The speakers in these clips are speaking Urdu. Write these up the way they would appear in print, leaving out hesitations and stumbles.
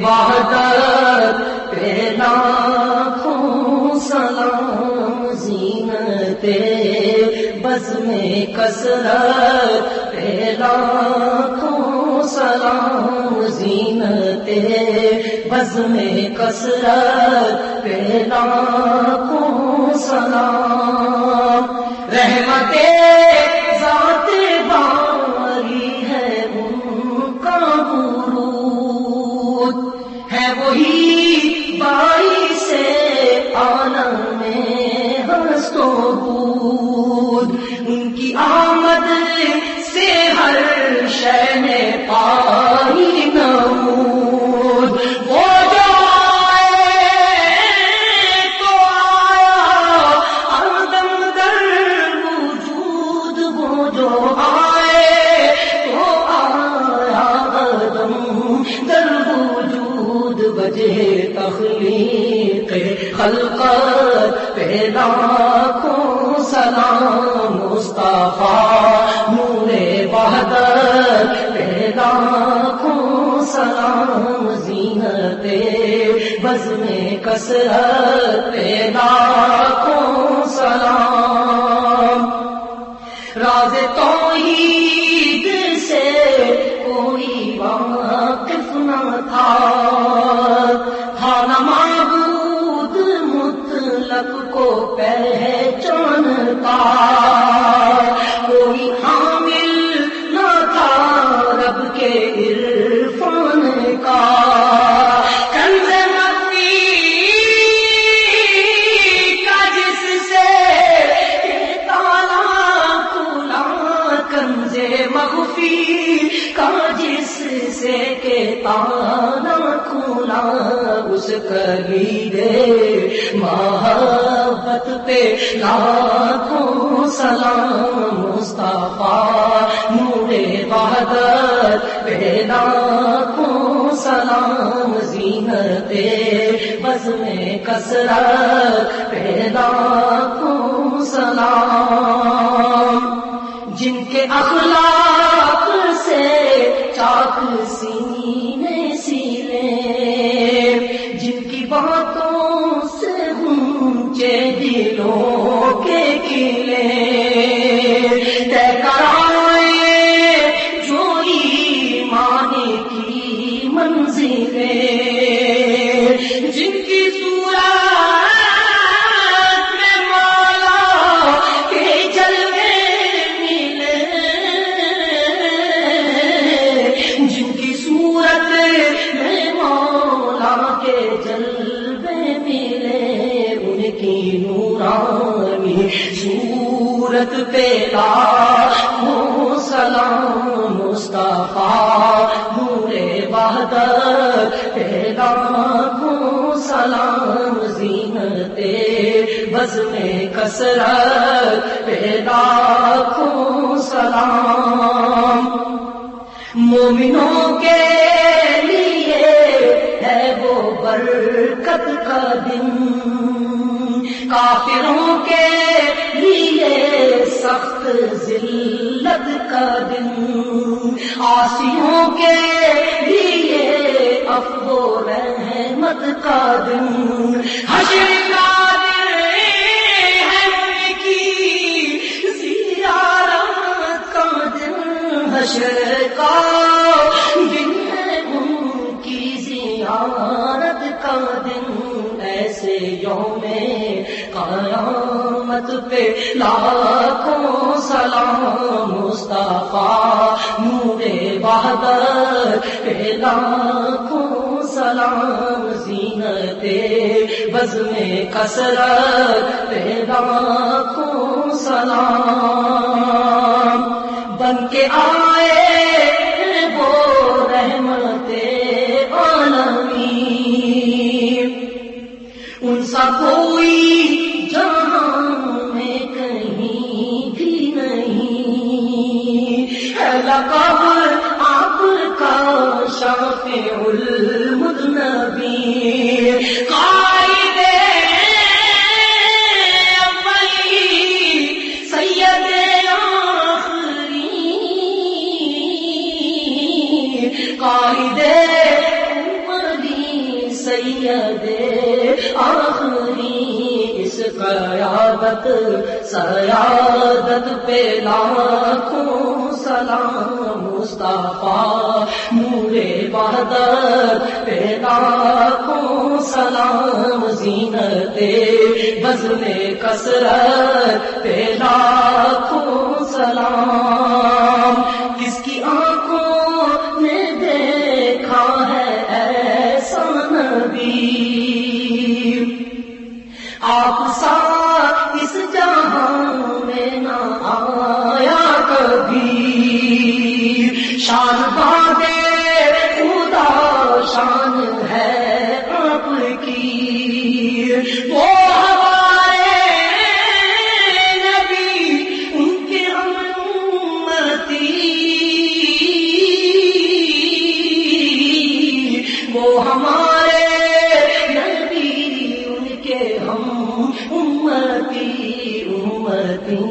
وحدت پہ لاکھوں سلام، زینت بزم کثرت پہ لاکھوں سلام، زینت بزم کثرت پہ لاکھوں سلام، رحمت ذات باری ہے ان کا ورود، ہے وہی باعث عالم میں ہست و بود، ان کی آمد سے ہر شے نے پائی نمود، وہ جو آئے تو آیا ہر دم در وجود، وہ جو آئے تو آیا ہر دم در وجود، وجہ تخلیق خلقت پہ لاکھوں سلام، مصطفیٰ نور وحدت پہ لاکھوں سلام، زینت بزم کثرت پہ لاکھوں سلام، راز توحید سے کوئی واقف نہ تھا نہ معبود مطلق کو پہچانتا، کوئی حامل نہ تھا رب کے عرفان کا، کنز مخفی کا جس سے تالا کھلا، کنز مخفی کا جس سے کہ تالا کھلا، اس کلید محبت پہ لاکھوں سلام، مصطفیٰ نور وحدت پہ لاکھوں سلام، زینت بزم کثرت پہ لاکھوں سلام، جن کے اخلاق سے چاک سینے سیلے، جن کی باتوں سے گونجے دلوں کے قلعے، طے کرائے جو ایمان کی منزلیں، جن کی صورت میں مولا کے جلوے ملے، جن کی صورت میں مولا کے جلوے ملے، ان کی نورانی صورت پہ لاکھوں سلام، مصطفیٰ نور وحدت پہ لاکھوں سلام، زینت بزم کثرت پہ لاکھوں سلام، مومنوں کے لیے ہے وہ برکت کا دن، کافروں کے لیے سخت ذلت کا دن، عاصیوں کے لیے عفو و رحمت کا دن، حشر کا دن ہے ان کی زیارت کا دن، حشر کا دن ہے ان کی زیارت کا دن، ایسے یوم قیامت پہ لاکھوں سلام، مصطفیٰ نور وحدت پہ لاکھوں سلام، زینت بزم کثرت پہ لاکھوں سلام، بن کے آئے وہ رحمت عالمین، ان سا کوئی جہاں میں کہیں بھی نہیں، ہے لقب آپ کا شافع المذنبین، قائد اولی سید آخری، قائد اولی قیادت سیادت پہ لاکھوں سلام، مصطفیٰ نور وحدت پہ لاکھوں سلام، زینت بزم کثرت پہ لاکھوں سلام۔ کس کی آنکھوں نے دیکھا ہے ایسا نبی، آپ سا اس جہاں میں نہ آیا کبھی، شان بادے خدا شان ہے آپ کی، وہ ہمارے نبی ان کے ہم امتی، وہ ہمارے نبی ان کے ہم امتی، امتی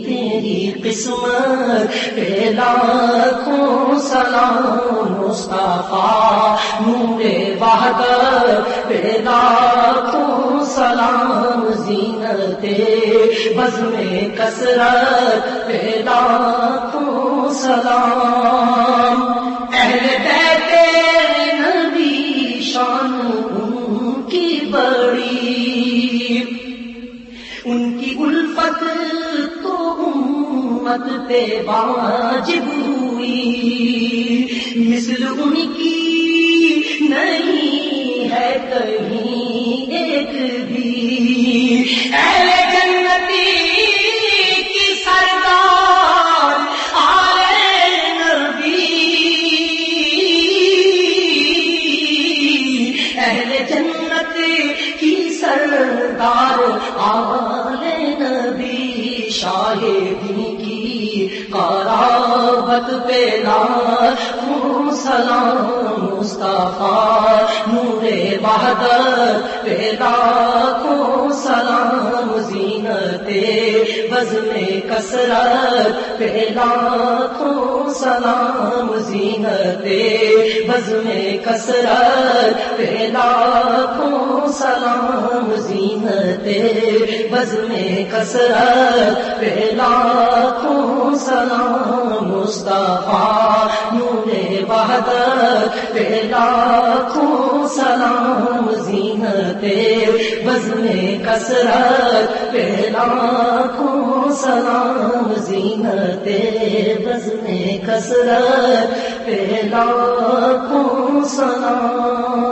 تیری قسمت پہ لاکھوں سلام، مصطفیٰ نور وحدت پہ لاکھوں سلام، زینت بزم کثرت پہ لاکھوں سلام۔ اہل بیت نبی شان ان کی بڑی، ان کی الفت تو امت پہ واجب ہوئی، مثل ان کی نہیں ہے کہیں ایک بھی، اہل جنتی کی سردار آلے نبی، اہل جنت کی سردار آلے نبی، شاہدی کی قرابت پہ لاکھوں سلام، مصطفیٰ نور وحدت پہ لاکھوں سلام، زینت بزم کثرت پہ لاکھوں سلام، زینت بزم کثرت پہ لاکھوں سلام، زینت بزم کثرت پہ لاکھوں سلام، مصطفیٰ نور وحدت پہ لاکھوں سلام، زینت بزم کثرت پہ لاکھوں سلام، زینت بزم کثرت پہ لاکھوں سلام۔